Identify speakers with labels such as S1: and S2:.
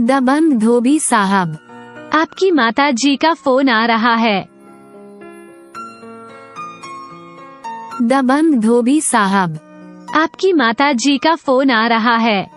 S1: दबंग धोबी साहब,
S2: आपकी माता जी का फोन आ रहा है।
S1: दबंग धोबी साहब,
S2: आपकी माता जी का फोन आ रहा है।